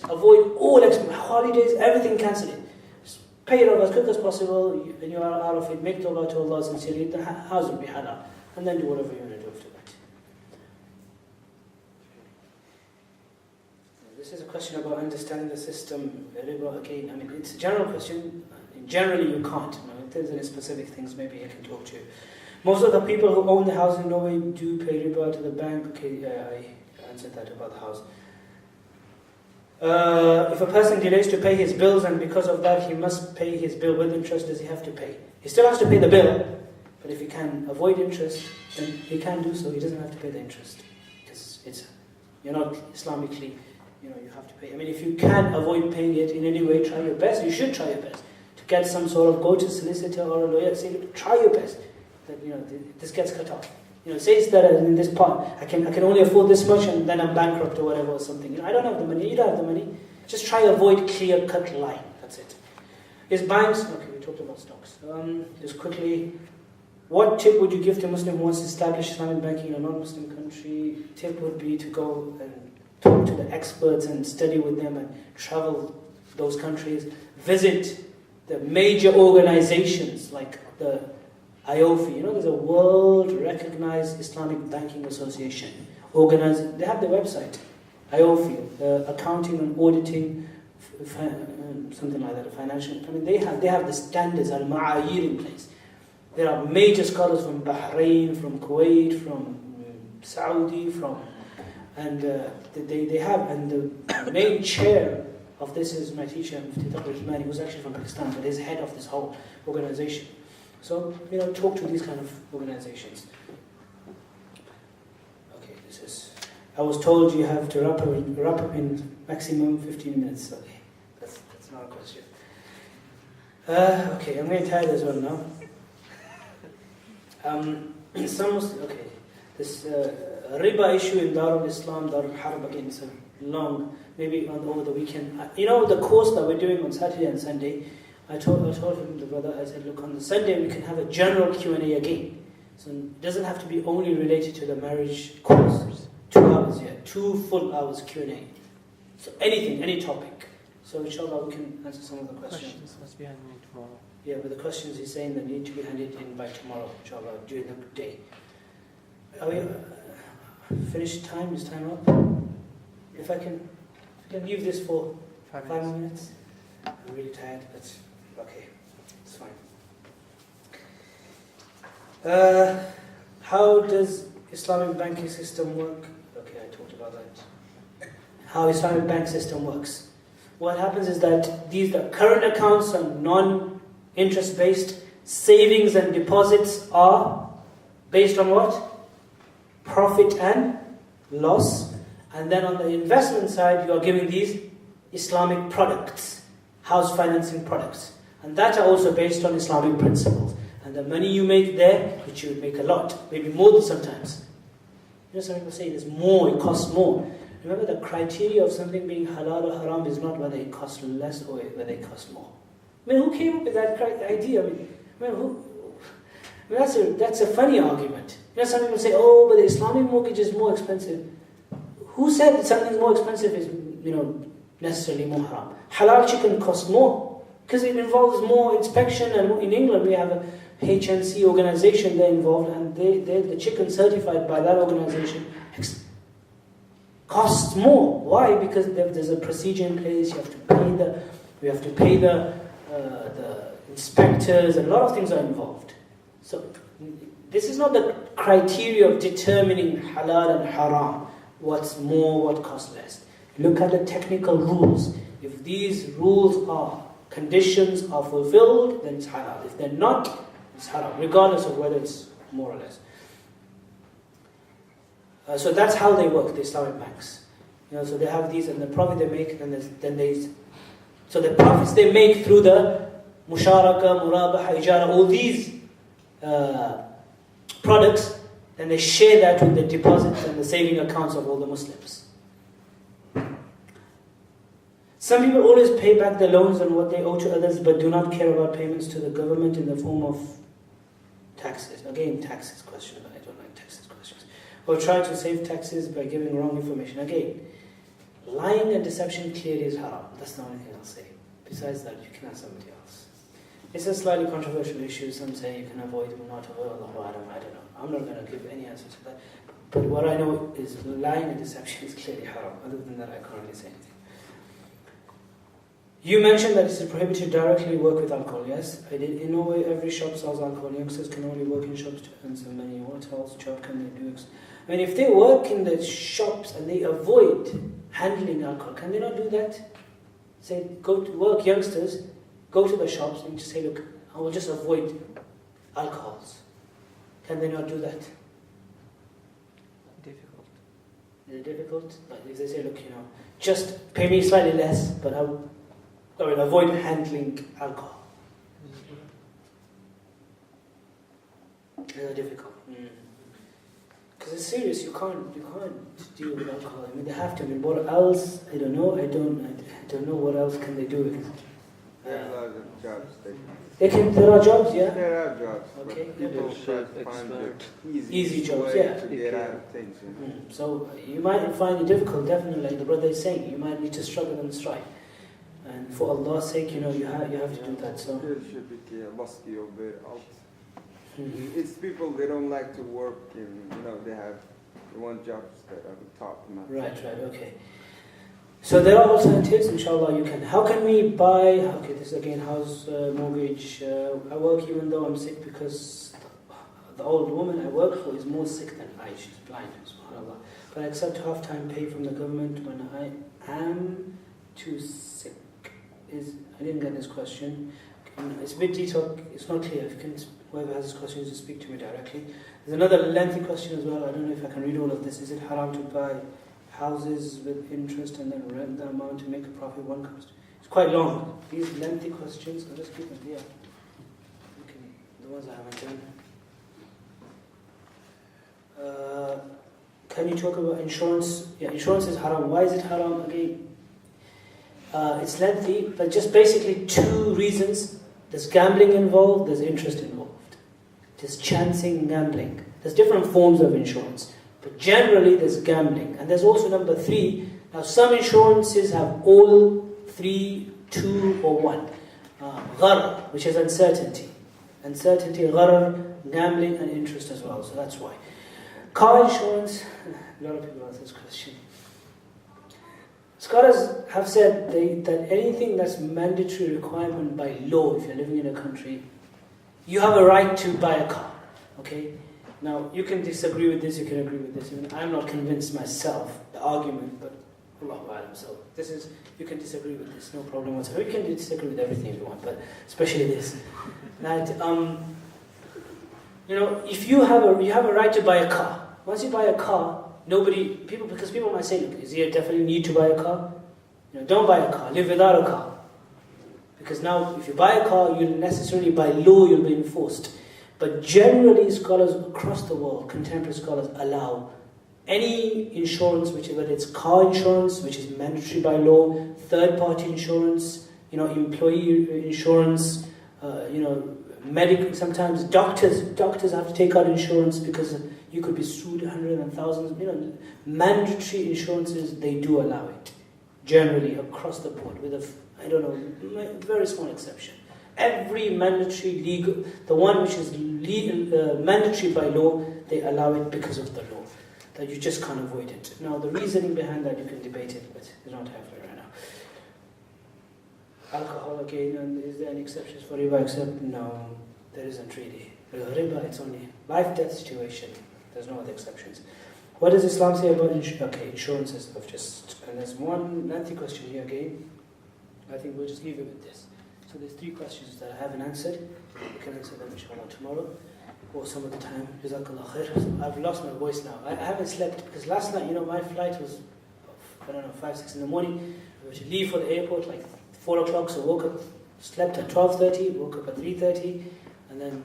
Avoid all holidays, everything, cancel it. Just pay it off as quick as possible, and you are out of it. Make tawbah to Allah sincerely, the house will be halal. And then do whatever you want to do after that. This is a question about understanding the system. Again, I mean, it's a general question. Generally, you can't. If there's any specific things, maybe I can talk to you. Most of the people who own the house in Norway do pay riba to the bank. Okay, I answered that about the house. If a person delays to pay his bills and because of that he must pay his bill with interest, does he have to pay? He still has to pay the bill, but if he can avoid interest, then he can do so. He doesn't have to pay the interest because you're not Islamically, you have to pay. I mean, if you can avoid paying it in any way, try your best. You should try your best to get some sort of, go to a solicitor or a lawyer, say, try your best that this gets cut off. Say it's that in this part, I can only afford this much and then I'm bankrupt or whatever or something. I don't have the money, you don't have the money. Just try to avoid clear-cut line, that's it. Is banks, okay, we talked about stocks. Just quickly, what tip would you give to a Muslim who wants to establish Islamic banking in a non-Muslim country? Tip would be to go and talk to the experts and study with them and travel those countries. Visit the major organizations like the IOFI, there's a world-recognized Islamic Banking Association. They have their website, IOFI, accounting and auditing, something like that, financial. I mean, they have the standards, al-ma'ayir in place. There are major scholars from Bahrain, from Kuwait, from Saudi, and the main chair of this is my teacher, Mufti Muhammad, who's actually from Pakistan, but is head of this whole organization. So, talk to these kind of organizations. Okay, I was told you have to wrap up in maximum 15 minutes. Okay, that's not a question. Okay, I'm getting tired as well now. This riba issue in Darul Islam, Darul Harb, again, it's a long, maybe over the weekend. The course that we're doing on Saturday and Sunday, I told him, the brother, I said, look, on the Sunday we can have a general Q&A again. So it doesn't have to be only related to the marriage course. 2 hours, 2 full hours Q&A. So anything, any topic. So inshallah we can answer some of the questions. Questions must be handed in tomorrow. Yeah, but the questions he's saying that need to be handed in by tomorrow, inshallah, during the day. Are we finished time? Is time up? If I can leave this for 5 more minutes. I'm really tired, but okay, it's fine. How does Islamic banking system work? Okay, I talked about that. How Islamic bank system works. What happens is that the current accounts are non-interest based. Savings and deposits are based on what? Profit and loss. And then on the investment side, you are giving these Islamic products, house financing products. And that are also based on Islamic principles. And the money you make there, which you would make a lot, maybe more than sometimes. Some people say there's more, it costs more. Remember, the criteria of something being halal or haram is not whether it costs less or whether it costs more. I mean, who came up with that idea? That's a funny argument. Some people say, oh, but the Islamic mortgage is more expensive. Who said that something more expensive is, necessarily more haram? Halal chicken costs more because it involves more inspection. And in England, we have a HNC organization they're involved, and the chicken certified by that organization costs more. Why? Because there's a procedure in place. We have to pay the inspectors, and a lot of things are involved. So this is not the criteria of determining halal and haram. What's more, what costs less. Look at the technical rules. If these conditions are fulfilled, then it's halal. If they're not, it's haram, regardless of whether it's more or less. So that's how they work, the Islamic banks. So they have these, and the profit they make, so the profits they make through the musharaka, murabaha, ijara, all these products, then they share that with the deposits and the saving accounts of all the Muslims. Some people always pay back their loans and what they owe to others, but do not care about payments to the government in the form of taxes. Again, taxes question, but I don't like taxes questions. Or try to save taxes by giving wrong information. Again, Lying and deception clearly is haram. That's the only thing I'll say. Besides that, you can ask somebody else. It's a slightly controversial issue. Some say you can avoid, or not avoid. I don't know. I'm not going to give any answer to that. But what I know is lying and deception is clearly haram. Other than that, I can't really say anything. You mentioned that it's prohibited to directly work with alcohol. Yes, I did. In Norway, every shop sells alcohol. Youngsters can only work in shops to earn some money. What else job can they do? I mean, if they work in the shops and they avoid handling alcohol, can they not do that? Say, go to work, youngsters, go to the shops and just say, look, I will just avoid alcohols. Can they not do that? Difficult. Is it difficult? Like if they say, look, just pay me slightly less, but I will avoid handling alcohol. Is it difficult? Because it's serious. You can't deal with alcohol. I mean, they have to. I mean, what else? I don't know. I don't know what else can they do with it. There are a lot of jobs. There are jobs, yeah. There are jobs. Okay. But people try to find the Easy jobs, way yeah. to get out of things. So you might find it difficult. Definitely, like the brother is saying, you might need to struggle and strive. And for Allah's sake, you have to do that. So. It's people, they don't like to work in, they want jobs that are the top. Right, okay. So there are alternatives, inshallah you can. How can we buy, okay, this is again house mortgage. I work even though I'm sick because the old woman I work for is more sick than I. She's blind, subhanAllah. But I accept half-time pay from the government when I am too sick. I didn't get this question. It's a bit detailed, it's not clear. If you can, whoever has this question, just speak to me directly. There's another lengthy question as well. I don't know if I can read all of this. Is it haram to buy houses with interest and then rent the amount to make a profit? One comes to, it's quite long. These lengthy questions, I'll just keep them here. Okay, the ones I haven't done. Can you talk about insurance? Yeah, insurance is haram. Why is it haram? Again, it's lengthy, but just basically two reasons. There's gambling involved, there's interest involved. There's chancing, gambling. There's different forms of insurance, but generally there's gambling. And there's also number 3. Now some insurances have all 3, 2 or 1. Gharar, which is uncertainty. Uncertainty, gharar, gambling and interest as well, so that's why. Car insurance, a lot of people ask this question. Scholars have said that anything that's mandatory requirement by law, if you're living in a country, you have a right to buy a car. Okay? Now, you can disagree with this, you can agree with this. Even I'm not convinced myself, the argument, but Allahu A'lam. So this is, you can disagree with this, no problem whatsoever. You can disagree with everything you want, but especially this. That, if you have a right to buy a car. Once you buy a car, because people might say, look, is there definitely need to buy a car? Don't buy a car, live without a car. Because now, if you buy a car, you'll necessarily, by law, you'll be enforced. But generally, scholars across the world, contemporary scholars, allow any insurance, whether it's car insurance, which is mandatory by law, third-party insurance, employee insurance, medical. Sometimes doctors have to take out insurance because you could be sued hundreds and thousands. Mandatory insurances, they do allow it. Generally, across the board, with a very small exception. Every mandatory legal, the one which is mandatory by law, they allow it because of the law. That you just can't avoid it. Now, the reasoning behind that, you can debate it, but you don't have it right now. Alcohol again, and is there any exceptions for riba? Except, no, there isn't really. Riba, it's only life-death situation. There's no other exceptions. What does Islam say about insurances? And there's one lengthy question here again. I think we'll just leave it with this. So there's 3 questions that I haven't answered. We can answer them inshallah tomorrow or some other time. Jazakallah khair. So I've lost my voice now. I haven't slept because last night, my flight was, 5, 6 in the morning. We were to leave for the airport like 4 o'clock, so woke up, slept at 12:30, woke up at 3:30, and then